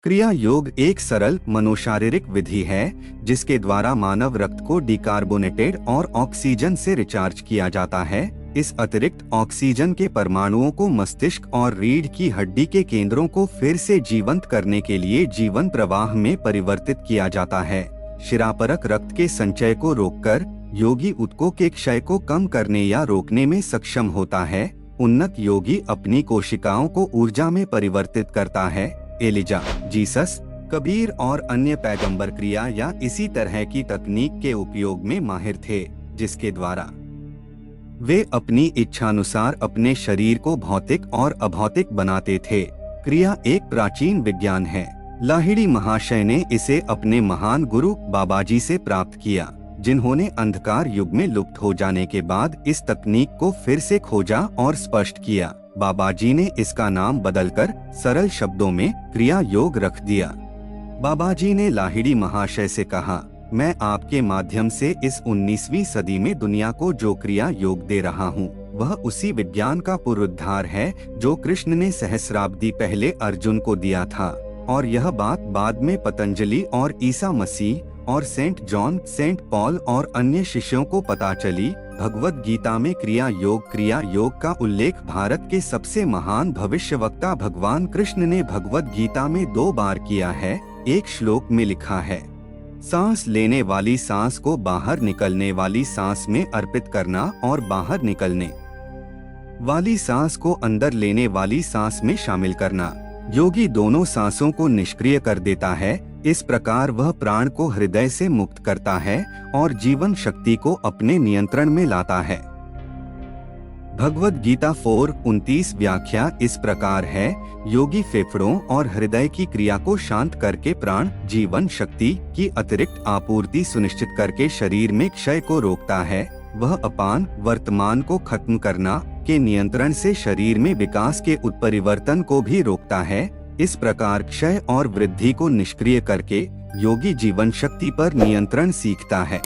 क्रिया योग एक सरल मनोशारीरिक विधि है जिसके द्वारा मानव रक्त को डिकार्बोनेटेड और ऑक्सीजन से रिचार्ज किया जाता है। इस अतिरिक्त ऑक्सीजन के परमाणुओं को मस्तिष्क और रीढ़ की हड्डी के केंद्रों को फिर से जीवंत करने के लिए जीवन प्रवाह में परिवर्तित किया जाता है। शिरापरक रक्त के संचय को रोककर योगी ऊतकों के क्षय को कम करने या रोकने में सक्षम होता है। उन्नत योगी अपनी कोशिकाओं को ऊर्जा में परिवर्तित करता है। एलिजा, जीसस, कबीर और अन्य पैगंबर क्रिया या इसी तरह की तकनीक के उपयोग में माहिर थे, जिसके द्वारा वे अपनी इच्छानुसार अपने शरीर को भौतिक और अभौतिक बनाते थे। क्रिया एक प्राचीन विज्ञान है। लाहिड़ी महाशय ने इसे अपने महान गुरु बाबाजी से प्राप्त किया, जिन्होंने अंधकार युग में लुप्त हो जाने के बाद इस तकनीक को फिर से खोजा और स्पष्ट किया। बाबाजी ने इसका नाम बदलकर सरल शब्दों में क्रिया योग रख दिया। बाबाजी ने लाहिड़ी महाशय से कहा, मैं आपके माध्यम से इस 19वीं सदी में दुनिया को जो क्रिया योग दे रहा हूँ, वह उसी विज्ञान का पुनरुद्धार है जो कृष्ण ने सहस्राब्दी पहले अर्जुन को दिया था। और यह बात बाद में पतंजलि और ईसा मसीह और सेंट जॉन, सेंट पॉल और अन्य शिष्यों को पता चली। भगवद गीता में क्रिया योग का उल्लेख भारत के सबसे महान भविष्यवक्ता भगवान कृष्ण ने भगवद गीता में 2 बार किया है। एक श्लोक में लिखा है, सांस लेने वाली सांस को बाहर निकलने वाली सांस में अर्पित करना और बाहर निकलने वाली सांस को अंदर लेने वाली सांस में शामिल करना। योगी दोनों सांसों को निष्क्रिय कर देता है। इस प्रकार वह प्राण को हृदय से मुक्त करता है और जीवन शक्ति को अपने नियंत्रण में लाता है। भगवद गीता 4:29 व्याख्या इस प्रकार है, योगी फेफड़ों और हृदय की क्रिया को शांत करके प्राण जीवन शक्ति की अतिरिक्त आपूर्ति सुनिश्चित करके शरीर में क्षय को रोकता है। वह अपान वर्तमान को खत्म करना के नियंत्रण से शरीर में विकास के उत्परिवर्तन को भी रोकता है। इस प्रकार क्षय और वृद्धि को निष्क्रिय करके योगी जीवन शक्ति पर नियंत्रण सीखता है।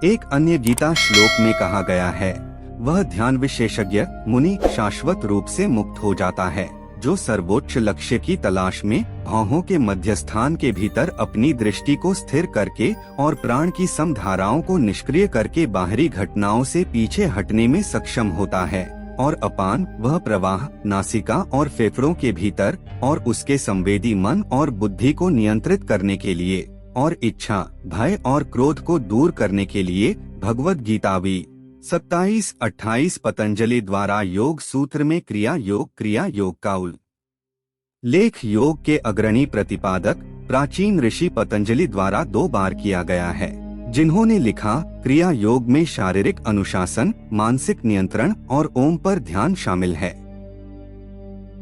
एक अन्य गीता श्लोक में कहा गया है, वह ध्यान विशेषज्ञ मुनि शाश्वत रूप से मुक्त हो जाता है, जो सर्वोच्च लक्ष्य की तलाश में भौहों के मध्यस्थान के भीतर अपनी दृष्टि को स्थिर करके और प्राण की समधाराओं को निष्क्रिय करके बाहरी घटनाओं से पीछे हटने में सक्षम होता है। और अपान वह प्रवाह नासिका और फेफड़ों के भीतर और उसके संवेदी मन और बुद्धि को नियंत्रित करने के लिए और इच्छा, भय और क्रोध को दूर करने के लिए भगवद गीतावी 27-28 पतंजलि द्वारा योग सूत्र में क्रिया योग का उल्लेख योग के अग्रणी प्रतिपादक प्राचीन ऋषि पतंजलि द्वारा 2 बार किया गया है, जिन्होंने लिखा, क्रिया योग में शारीरिक अनुशासन, मानसिक नियंत्रण और ओम पर ध्यान शामिल है।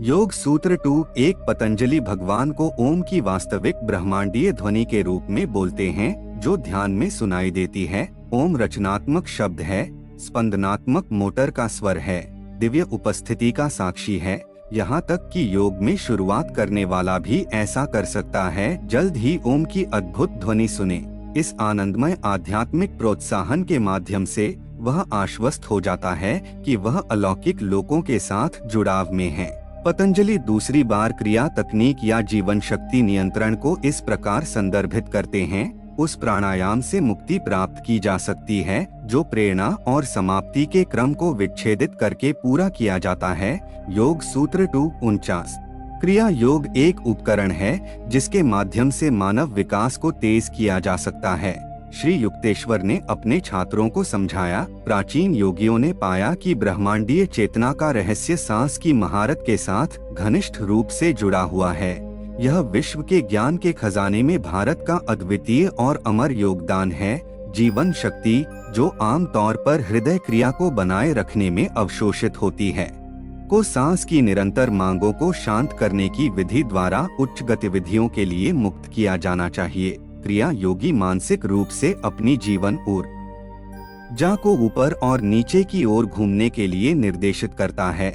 योग सूत्र 2:1 पतंजलि भगवान को ओम की वास्तविक ब्रह्मांडीय ध्वनि के रूप में बोलते हैं, जो ध्यान में सुनाई देती है। ओम रचनात्मक शब्द है, स्पंदनात्मक मोटर का स्वर है, दिव्य उपस्थिति का साक्षी है। यहाँ तक कि योग में शुरुआत करने वाला भी ऐसा कर सकता है। जल्द ही ओम की अद्भुत ध्वनि सुने। इस आनंदमय आध्यात्मिक प्रोत्साहन के माध्यम से वह आश्वस्त हो जाता है कि वह अलौकिक लोकों के साथ जुड़ाव में है। पतंजलि दूसरी बार क्रिया तकनीक या जीवन शक्ति नियंत्रण को इस प्रकार संदर्भित करते हैं, उस प्राणायाम से मुक्ति प्राप्त की जा सकती है जो प्रेरणा और समाप्ति के क्रम को विच्छेदित करके पूरा किया जाता है। योग सूत्र 2:49 क्रिया योग एक उपकरण है जिसके माध्यम से मानव विकास को तेज किया जा सकता है। श्री युक्तेश्वर ने अपने छात्रों को समझाया, प्राचीन योगियों ने पाया कि ब्रह्मांडीय चेतना का रहस्य सांस की महारत के साथ घनिष्ठ रूप से जुड़ा हुआ है। यह विश्व के ज्ञान के खजाने में भारत का अद्वितीय और अमर योगदान है। जीवन शक्ति जो आम तौर पर हृदय क्रिया को बनाए रखने में अवशोषित होती है, को सांस की निरंतर मांगों को शांत करने की विधि द्वारा उच्च गतिविधियों के लिए मुक्त किया जाना चाहिए। क्रिया योगी मानसिक रूप से अपनी जीवन ऊर्जा को ऊपर और नीचे की ओर घूमने के लिए निर्देशित करता है।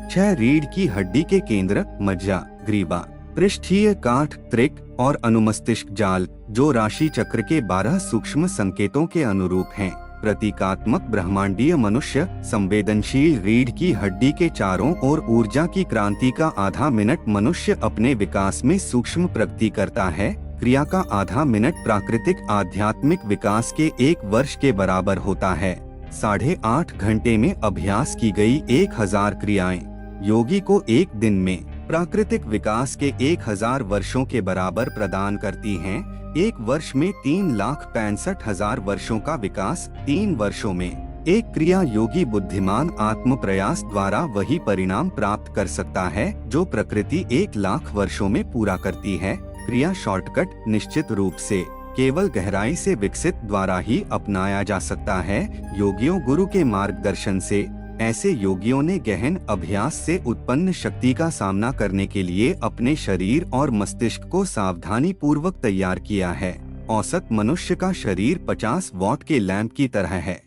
6 रीढ़ की हड्डी के केंद्र मज्जा, ग्रीवा, पृष्ठीय काठ, त्रिक और अनुमस्तिष्क जाल, जो राशि चक्र के 12 सूक्ष्म संकेतों के अनुरूप हैं, प्रतीकात्मक ब्रह्मांडीय मनुष्य संवेदनशील रीढ़ की हड्डी के चारों ओर ऊर्जा की क्रांति का आधा मिनट मनुष्य अपने विकास में सूक्ष्म प्रगति करता है। क्रिया का आधा मिनट प्राकृतिक आध्यात्मिक विकास के 1 वर्ष के बराबर होता है। 8.5 घंटे में अभ्यास की गई 1000 क्रियाएं योगी को एक दिन में प्राकृतिक विकास के 1000 वर्षों के बराबर प्रदान करती हैं। 1 वर्ष में 3,65,000 वर्षों का विकास 3 वर्षों में। एक क्रिया योगी बुद्धिमान आत्म प्रयास द्वारा वही परिणाम प्राप्त कर सकता है जो प्रकृति 1,00,000 वर्षों में पूरा करती है। क्रिया शॉर्टकट निश्चित रूप से केवल गहराई से विकसित द्वारा ही अपनाया जा सकता है। योगियों गुरु के मार्गदर्शन से ऐसे योगियों ने गहन अभ्यास से उत्पन्न शक्ति का सामना करने के लिए अपने शरीर और मस्तिष्क को सावधानी पूर्वक तैयार किया है। औसत मनुष्य का शरीर 50 वॉट के लैंप की तरह है,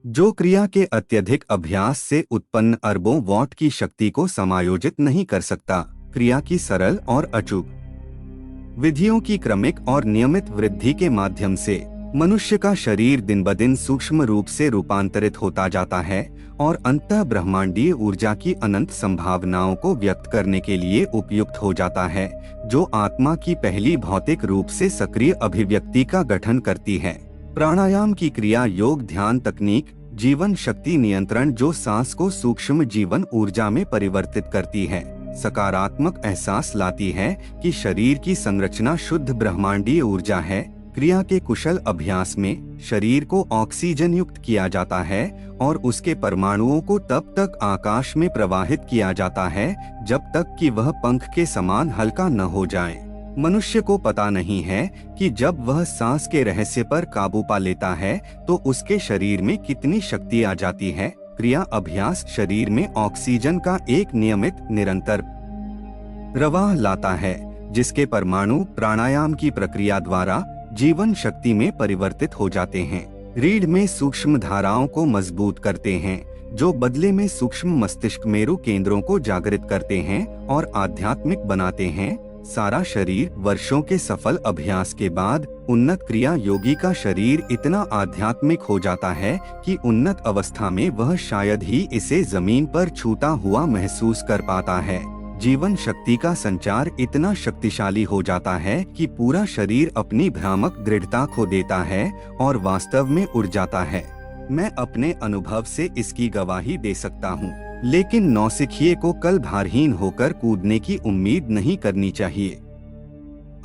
जो क्रिया के अत्यधिक अभ्यास से उत्पन्न अरबों वॉट की शक्ति को समायोजित नहीं कर सकता। क्रिया की सरल और अचूक विधियों की क्रमिक और नियमित वृद्धि के माध्यम से मनुष्य का शरीर दिन ब दिन सूक्ष्म रूप से रूपांतरित होता जाता है और अंततः ब्रह्मांडीय ऊर्जा की अनंत संभावनाओं को व्यक्त करने के लिए उपयुक्त हो जाता है, जो आत्मा की पहली भौतिक रूप से सक्रिय अभिव्यक्ति का गठन करती है। प्राणायाम की क्रिया योग ध्यान तकनीक जीवन शक्ति नियंत्रण जो सांस को सूक्ष्म जीवन ऊर्जा में परिवर्तित करती है, सकारात्मक एहसास लाती है कि शरीर की संरचना शुद्ध ब्रह्मांडीय ऊर्जा है। क्रिया के कुशल अभ्यास में शरीर को ऑक्सीजन युक्त किया जाता है और उसके परमाणुओं को तब तक आकाश में प्रवाहित किया जाता है जब तक कि वह पंख के समान हल्का न हो जाए। मनुष्य को पता नहीं है कि जब वह सांस के रहस्य पर काबू पा लेता है तो उसके शरीर में कितनी शक्ति आ जाती है। क्रिया अभ्यास शरीर में ऑक्सीजन का एक नियमित निरंतर प्रवाह लाता है, जिसके परमाणु प्राणायाम की प्रक्रिया द्वारा जीवन शक्ति में परिवर्तित हो जाते हैं। रीढ़ में सूक्ष्म धाराओं को मजबूत करते हैं, जो बदले में सूक्ष्म मस्तिष्क मेरु केंद्रों को जागृत करते हैं और आध्यात्मिक बनाते हैं। सारा शरीर वर्षों के सफल अभ्यास के बाद उन्नत क्रिया योगी का शरीर इतना आध्यात्मिक हो जाता है कि उन्नत अवस्था में वह शायद ही इसे जमीन पर छूता हुआ महसूस कर पाता है। जीवन शक्ति का संचार इतना शक्तिशाली हो जाता है कि पूरा शरीर अपनी भ्रामक दृढ़ता खो देता है और वास्तव में उड़ जाता है। मैं अपने अनुभव से इसकी गवाही दे सकता हूँ, लेकिन नौसिखिए को कल भारहीन होकर कूदने की उम्मीद नहीं करनी चाहिए।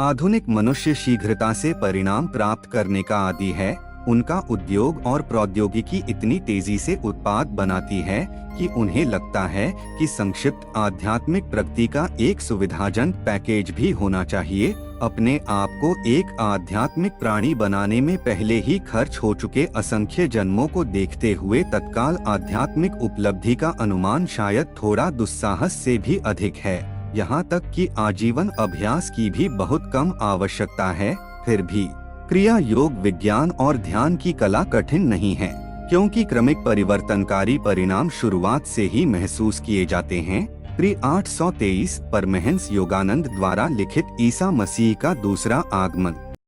आधुनिक मनुष्य शीघ्रता से परिणाम प्राप्त करने का आदी है। उनका उद्योग और प्रौद्योगिकी इतनी तेजी से उत्पाद बनाती है कि उन्हें लगता है कि संक्षिप्त आध्यात्मिक प्रगति का एक सुविधाजनक पैकेज भी होना चाहिए। अपने आप को एक आध्यात्मिक प्राणी बनाने में पहले ही खर्च हो चुके असंख्य जन्मों को देखते हुए तत्काल आध्यात्मिक उपलब्धि का अनुमान शायद थोड़ा दुस्साहस से भी अधिक है। यहाँ तक कि आजीवन अभ्यास की भी बहुत कम आवश्यकता है। फिर भी क्रिया योग विज्ञान और ध्यान की कला कठिन नहीं है, क्योंकि क्रमिक परिवर्तनकारी परिणाम शुरुआत से ही महसूस किए जाते हैं। प्री 823 परमहंस योगानंद द्वारा लिखित ईसा मसीह का दूसरा आगमन।